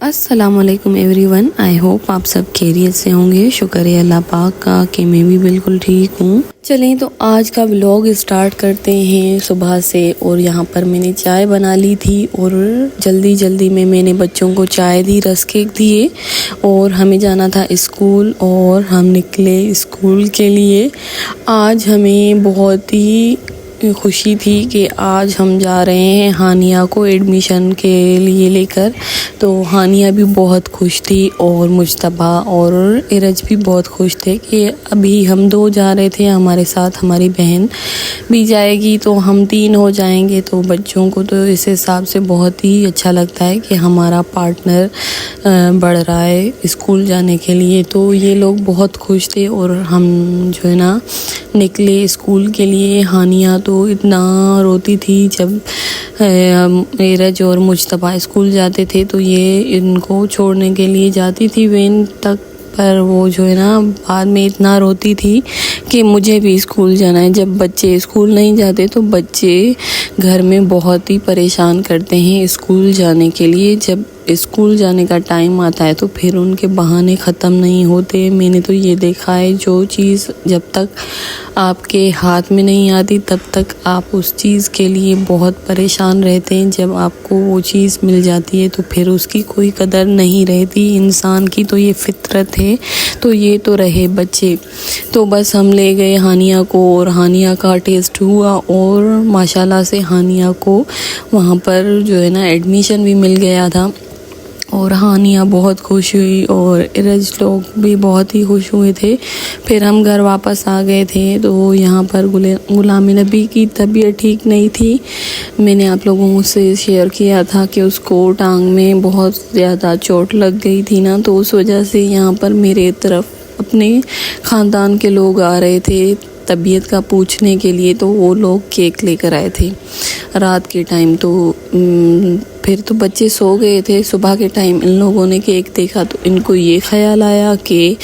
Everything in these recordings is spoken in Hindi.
अस्सलामुअलैकुम एवरीवन। आई होप आप सब खैरियत से होंगे। शुक्र है अल्लाह पाक का कि मैं भी बिल्कुल ठीक हूँ। चलें तो आज का व्लॉग स्टार्ट करते हैं सुबह से। और यहाँ पर मैंने चाय बना ली थी और जल्दी जल्दी में मैंने बच्चों को चाय दी, रस्क केक दिए और हमें जाना था स्कूल और हम निकले स्कूल के लिए। आज हमें बहुत ही खुशी थी कि आज हम जा रहे हैं हानिया को एडमिशन के लिए लेकर। तो हानिया भी बहुत खुश थी और मुज्तबा और इरज भी बहुत खुश थे कि अभी हम दो जा रहे थे, हमारे साथ हमारी बहन भी जाएगी तो हम तीन हो जाएंगे। तो बच्चों को तो इस हिसाब से बहुत ही अच्छा लगता है कि हमारा पार्टनर बढ़ रहा है स्कूल जाने के लिए। तो ये लोग बहुत खुश थे और हम जो है ना निकले स्कूल के लिए। हानिया तो इतना रोती थी जब नीरज और मुज्तबा स्कूल जाते थे तो ये इनको छोड़ने के लिए जाती थी वैन तक, पर वो जो है ना बाद में इतना रोती थी कि मुझे भी स्कूल जाना है। जब बच्चे स्कूल नहीं जाते तो बच्चे घर में बहुत ही परेशान करते हैं स्कूल जाने के लिए। जब स्कूल जाने का टाइम आता है तो फिर उनके बहाने ख़त्म नहीं होते। मैंने तो ये देखा है, जो चीज़ जब तक आपके हाथ में नहीं आती तब तक आप उस चीज़ के लिए बहुत परेशान रहते हैं। जब आपको वो चीज़ मिल जाती है तो फिर उसकी कोई कदर नहीं रहती। इंसान की तो ये फितरत है। तो ये तो रहे बच्चे। तो बस हम ले गए हानिया को और हानिया का टेस्ट हुआ और माशाल्लाह से हानिया को वहाँ पर जो है ना एडमिशन भी मिल गया था और हानिया बहुत खुश हुई और इरज लोग भी बहुत ही खुश हुए थे। फिर हम घर वापस आ गए थे। तो यहाँ पर गुलाम नबी की तबीयत ठीक नहीं थी। मैंने आप लोगों से शेयर किया था कि उसको टांग में बहुत ज़्यादा चोट लग गई थी ना, तो उस वजह से यहाँ पर मेरे तरफ अपने ख़ानदान के लोग आ रहे थे तबीयत का पूछने के लिए। तो वो लोग केक लेकर आए थे रात के टाइम। तो फिर तो बच्चे सो गए थे। सुबह के टाइम इन लोगों ने केक देखा तो इनको ये ख्याल आया कि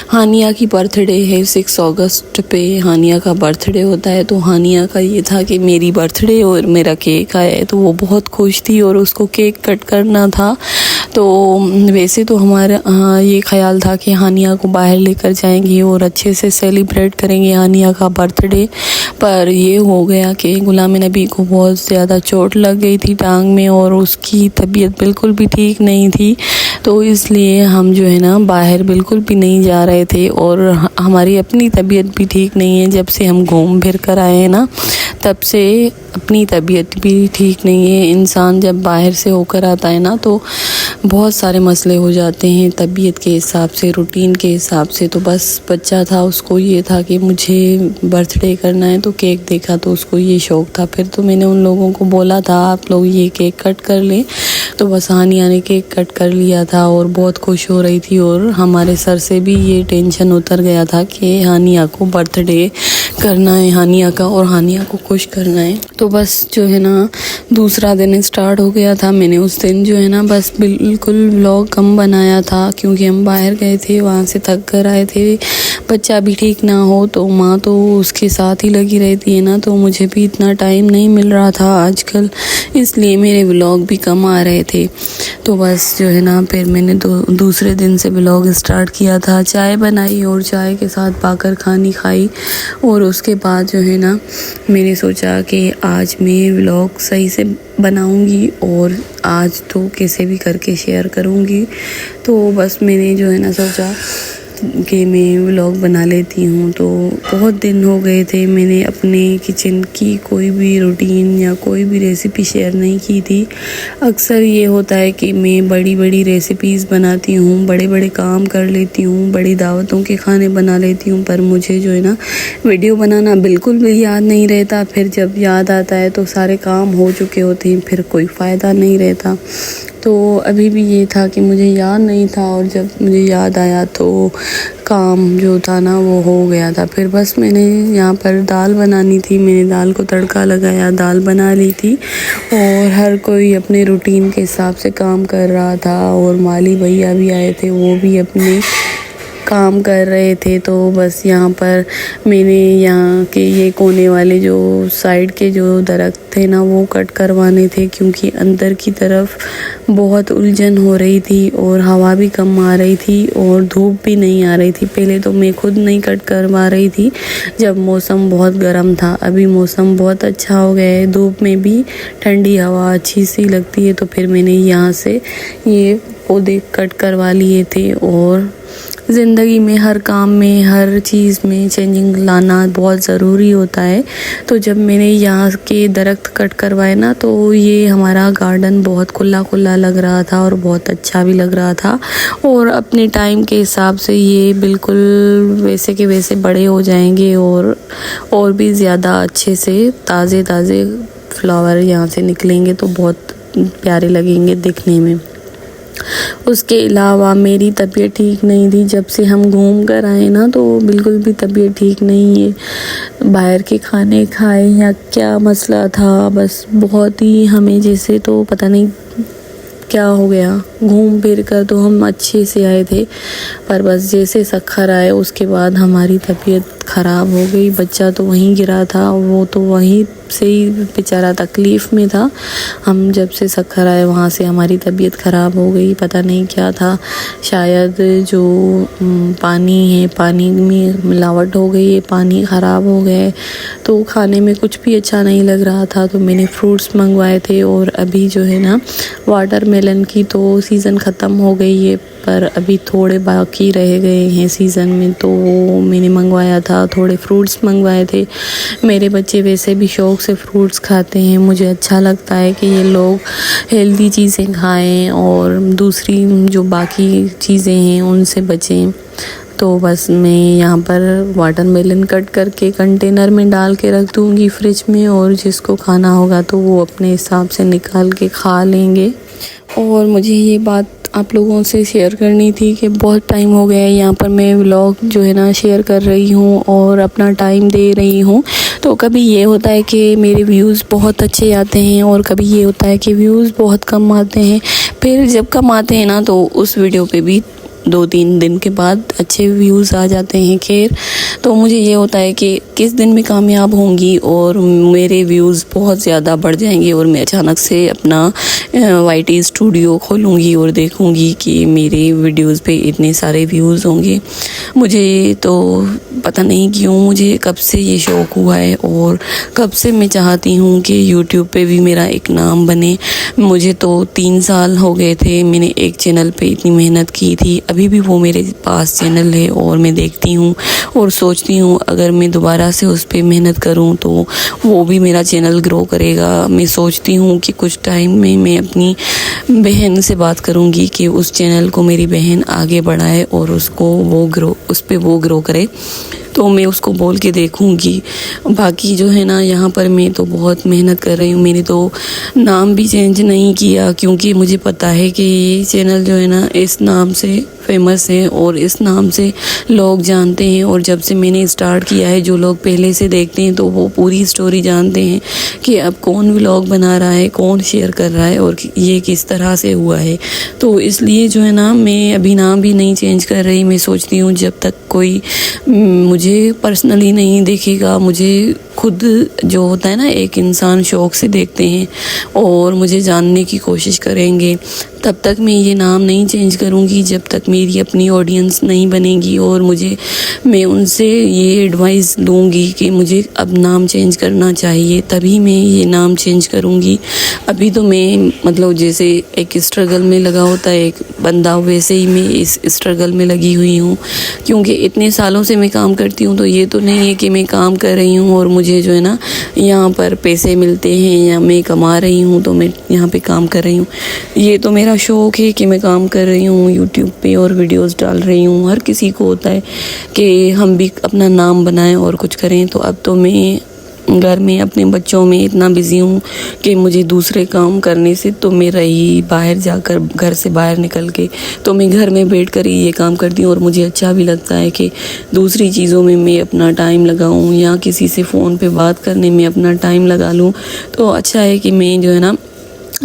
हानिया की बर्थडे है, 6 अगस्त पे हानिया का बर्थडे होता है। तो हानिया का ये था कि मेरी बर्थडे और मेरा केक आया है। तो वो बहुत खुश थी और उसको केक कट करना था। तो वैसे तो हमारा ये ख्याल था कि हानिया को बाहर लेकर जाएंगे और अच्छे से सेलिब्रेट करेंगे हानिया का बर्थडे, पर ये हो गया कि गुलाम नबी को बहुत ज़्यादा चोट लग गई थी टांग में और उसकी तबीयत बिल्कुल भी ठीक नहीं थी। तो इसलिए हम जो है ना बाहर बिल्कुल भी नहीं जा रहे थे और हमारी अपनी तबीयत भी ठीक नहीं है। जब से हम घूम फिर कर आए हैं ना तब से अपनी तबीयत भी ठीक नहीं है। इंसान जब बाहर से होकर आता है ना तो बहुत सारे मसले हो जाते हैं तबीयत के हिसाब से, रूटीन के हिसाब से। तो बस बच्चा था, उसको ये था कि मुझे बर्थडे करना है तो केक देखा तो उसको ये शौक़ था। फिर तो मैंने उन लोगों को बोला था आप लोग ये केक कट कर लें। तो बस हानिया ने केक कट कर लिया था और बहुत खुश हो रही थी और हमारे सर से भी ये टेंशन उतर गया था कि हानिया को बर्थडे करना है हानिया का और हानिया को खुश करना है। तो बस जो है ना दूसरा दिन स्टार्ट हो गया था। मैंने उस दिन जो है ना बस बिल्कुल व्लॉग कम बनाया था क्योंकि हम बाहर गए थे, वहाँ से थक कर आए थे। बच्चा भी ठीक ना हो तो माँ तो उसके साथ ही लगी रहती है ना, तो मुझे भी इतना टाइम नहीं मिल रहा था आजकल, इसलिए मेरे व्लॉग भी कम आ रहे थे। तो बस जो है ना फिर मैंने दूसरे दिन से व्लॉग स्टार्ट किया था। चाय बनाई और चाय के साथ पाकर खानी खाई और उसके बाद जो है ना मैंने सोचा कि आज मैं व्लॉग सही से बनाऊंगी और आज तो कैसे भी करके शेयर करूंगी। तो बस मैंने जो है ना सोचा कि मैं व्लॉग बना लेती हूँ। तो बहुत दिन हो गए थे मैंने अपने किचन की कोई भी रूटीन या कोई भी रेसिपी शेयर नहीं की थी। अक्सर ये होता है कि मैं बड़ी बड़ी रेसिपीज़ बनाती हूँ, बड़े बड़े काम कर लेती हूँ, बड़ी दावतों के खाने बना लेती हूँ, पर मुझे जो है ना वीडियो बनाना बिल्कुल भी याद नहीं रहता। फिर जब याद आता है तो सारे काम हो चुके होते हैं, फिर कोई फ़ायदा नहीं रहता। तो अभी भी ये था कि मुझे याद नहीं था और जब मुझे याद आया तो काम जो था ना वो हो गया था। फिर बस मैंने यहाँ पर दाल बनानी थी, मैंने दाल को तड़का लगाया, दाल बना ली थी और हर कोई अपने रूटीन के हिसाब से काम कर रहा था। और माली भैया भी आए थे, वो भी अपने काम कर रहे थे। तो बस यहाँ पर मैंने यहाँ के ये कोने वाले जो साइड के जो दरख्त थे ना वो कट करवाने थे, क्योंकि अंदर की तरफ बहुत उलझन हो रही थी और हवा भी कम आ रही थी और धूप भी नहीं आ रही थी। पहले तो मैं खुद नहीं कट करवा रही थी जब मौसम बहुत गर्म था। अभी मौसम बहुत अच्छा हो गया है, धूप में भी ठंडी हवा अच्छी सी लगती है। तो फिर मैंने यहाँ से ये पौधे कट करवा लिए थे। और ज़िंदगी में हर काम में हर चीज़ में चेंजिंग लाना बहुत ज़रूरी होता है। तो जब मैंने यहाँ के दरख्त कट करवाए ना तो ये हमारा गार्डन बहुत खुला खुला लग रहा था और बहुत अच्छा भी लग रहा था। और अपने टाइम के हिसाब से ये बिल्कुल वैसे के वैसे बड़े हो जाएंगे और भी ज़्यादा अच्छे से ताज़े ताज़े फ्लावर यहाँ से निकलेंगे तो बहुत प्यारे लगेंगे दिखने में। उसके अलावा मेरी तबीयत ठीक नहीं थी। जब से हम घूम कर आए ना तो बिल्कुल भी तबीयत ठीक नहीं है। बाहर के खाने खाए या क्या मसला था, बस बहुत ही हमें जैसे तो पता नहीं क्या हो गया। घूम फिर कर तो हम अच्छे से आए थे, पर बस जैसे सखर आए उसके बाद हमारी तबीयत ख़राब हो गई। बच्चा तो वहीं गिरा था, वो तो वहीं से ही बेचारा तकलीफ़ में था। हम जब से सखर आए वहाँ से हमारी तबीयत ख़राब हो गई। पता नहीं क्या था, शायद जो पानी है पानी में मिलावट हो गई है, पानी ख़राब हो गए तो खाने में कुछ भी अच्छा नहीं लग रहा था। तो मैंने फ्रूट्स मंगवाए थे और अभी जो है ना वाटरमेलन की तो सीज़न ख़त्म हो गई है, पर अभी थोड़े बाकी रह गए हैं सीज़न में, तो वो मैंने मंगवाया था। थोड़े फ्रूट्स मंगवाए थे। मेरे बच्चे वैसे भी शौक़ से फ्रूट्स खाते हैं। मुझे अच्छा लगता है कि ये लोग हेल्दी चीज़ें खाएं और दूसरी जो बाकी चीज़ें हैं उनसे बचें। तो बस मैं यहाँ पर वाटरमेलन कट करके कंटेनर में डाल के रख दूँगी फ्रिज में, और जिसको खाना होगा तो वो अपने हिसाब से निकाल के खा लेंगे। और मुझे ये बात आप लोगों से शेयर करनी थी कि बहुत टाइम हो गया है यहाँ पर मैं व्लॉग जो है ना शेयर कर रही हूँ और अपना टाइम दे रही हूँ। तो कभी ये होता है कि मेरे व्यूज़ बहुत अच्छे आते हैं और कभी ये होता है कि व्यूज़ बहुत कम आते हैं। फिर जब कम आते हैं ना तो उस वीडियो पे भी 2-3 दिन के बाद अच्छे व्यूज़ आ जाते हैं। खैर, तो मुझे ये होता है कि किस दिन मैं कामयाब होंगी और मेरे व्यूज़ बहुत ज़्यादा बढ़ जाएंगे और मैं अचानक से अपना YT स्टूडियो खोलूँगी और देखूँगी कि मेरे वीडियोज़ पे इतने सारे व्यूज़ होंगे। मुझे तो पता नहीं क्यों मुझे कब से ये शौक़ हुआ है और कब से मैं चाहती हूँ कि यूट्यूब पे भी मेरा एक नाम बने। मुझे तो 3 साल हो गए थे मैंने एक चैनल पे इतनी मेहनत की थी। अभी भी वो मेरे पास चैनल है और मैं देखती हूँ और सोचती हूँ अगर मैं दोबारा से उस पर मेहनत करूँ तो वो भी मेरा चैनल ग्रो करेगा। मैं सोचती हूँ कि कुछ टाइम में मैं अपनी बहन से बात करूँगी कि उस चैनल को मेरी बहन आगे बढ़ाए और उस पर वो ग्रो करे, तो मैं उसको बोल के देखूँगी। बाकी जो है ना यहाँ पर मैं तो बहुत मेहनत कर रही हूँ। मैंने तो नाम भी चेंज नहीं किया क्योंकि मुझे पता है कि ये चैनल जो है ना इस नाम से फेमस है और इस नाम से लोग जानते हैं। और जब से मैंने स्टार्ट किया है जो लोग पहले से देखते हैं तो वो पूरी स्टोरी जानते हैं कि अब कौन व्लॉग बना रहा है, कौन शेयर कर रहा है और ये किस तरह से हुआ है। तो इसलिए जो है ना मैं अभी नाम भी नहीं चेंज कर रही। मैं सोचती हूँ जब तक कोई मुझे पर्सनली नहीं देखेगा, मुझे खुद जो होता है ना एक इंसान शौक़ से देखते हैं और मुझे जानने की कोशिश करेंगे, तब तक मैं ये नाम नहीं चेंज करूँगी जब तक मेरी अपनी ऑडियंस नहीं बनेगी। और मैं उनसे ये एडवाइस लूँगी कि मुझे अब नाम चेंज करना चाहिए, तभी मैं ये नाम चेंज करूँगी। अभी तो मैं मतलब जैसे एक स्ट्रगल में लगा होता है एक बंदा, वैसे ही मैं इस स्ट्रगल में लगी हुई हूँ। क्योंकि इतने सालों से मैं काम करती हूँ तो ये तो नहीं है कि मैं काम कर रही हूँ और मुझे जो है ना यहाँ पर पैसे मिलते हैं या मैं कमा रही हूँ तो मैं यहाँ पे काम कर रही हूँ। ये तो मेरा शौक़ है कि मैं काम कर रही हूँ यूट्यूब पे और वीडियोस डाल रही हूँ। हर किसी को होता है कि हम भी अपना नाम बनाएं और कुछ करें। तो अब तो मैं घर में अपने बच्चों में इतना बिज़ी हूँ कि मुझे दूसरे काम करने से तो मैं रही बाहर जाकर घर से बाहर निकल के तो मैं घर में बैठ कर ही ये काम करती हूँ। और मुझे अच्छा भी लगता है कि दूसरी चीज़ों में मैं अपना टाइम लगाऊँ या किसी से फ़ोन पे बात करने में अपना टाइम लगा लूँ। तो अच्छा है कि मैं जो है ना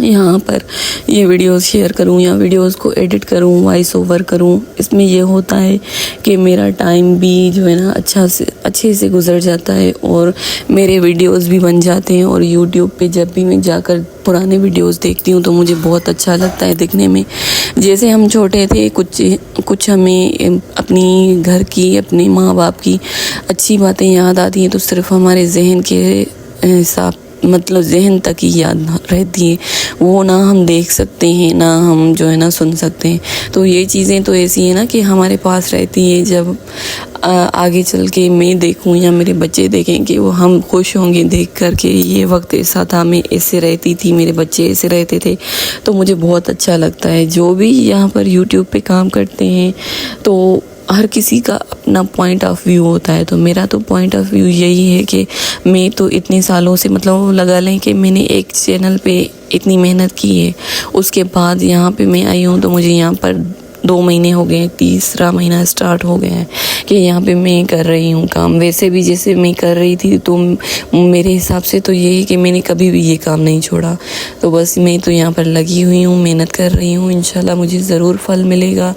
यहाँ पर ये वीडियोस शेयर करूँ या वीडियोस को एडिट करूँ, वॉइस ओवर करूँ। इसमें ये होता है कि मेरा टाइम भी जो है ना अच्छे से गुजर जाता है और मेरे वीडियोस भी बन जाते हैं। और यूट्यूब पे जब भी मैं जाकर पुराने वीडियोस देखती हूँ तो मुझे बहुत अच्छा लगता है देखने में। जैसे हम छोटे थे, कुछ हमें अपनी घर की, अपने माँ बाप की अच्छी बातें याद आती हैं तो सिर्फ हमारे जहन के हिसाब मतलब जहन तक ही याद रहती है, वो ना हम देख सकते हैं ना हम जो है ना सुन सकते हैं। तो ये चीज़ें तो ऐसी हैं ना कि हमारे पास रहती है। जब आगे चल के मैं देखूं या मेरे बच्चे देखें कि वो हम खुश होंगे देख कर के ये वक्त ऐसा था, मैं ऐसे रहती थी, मेरे बच्चे ऐसे रहते थे, तो मुझे बहुत अच्छा लगता है। जो भी यहाँ पर यूट्यूब पे काम करते हैं तो हर किसी का अपना पॉइंट ऑफ व्यू होता है। तो मेरा तो पॉइंट ऑफ व्यू यही है कि मैं तो इतने सालों से मतलब लगा लें कि मैंने एक चैनल पे इतनी मेहनत की है, उसके बाद यहाँ पे मैं आई हूँ तो मुझे यहाँ पर 2 महीने हो गए, तीसरा महीना स्टार्ट हो गया है कि यहाँ पे मैं कर रही हूँ काम। वैसे भी जैसे मैं कर रही थी तो मेरे हिसाब से तो ये है कि मैंने कभी भी ये काम नहीं छोड़ा। तो बस मैं तो यहाँ पर लगी हुई हूँ, मेहनत कर रही हूँ। इंशाल्लाह मुझे ज़रूर फल मिलेगा।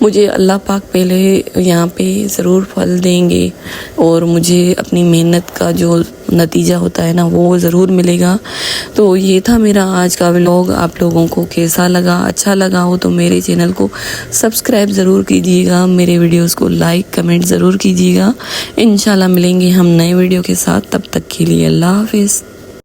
मुझे अल्लाह पाक पहले यहाँ पे ज़रूर फल देंगे और मुझे अपनी मेहनत का जो नतीजा होता है ना वो ज़रूर मिलेगा। तो ये था मेरा आज का व्लॉग। आप लोगों को कैसा लगा? अच्छा लगा हो तो मेरे चैनल को सब्सक्राइब ज़रूर कीजिएगा, मेरे वीडियोस को लाइक कमेंट ज़रूर कीजिएगा। इंशाल्लाह मिलेंगे हम नए वीडियो के साथ, तब तक के लिए अल्लाह हाफिज़।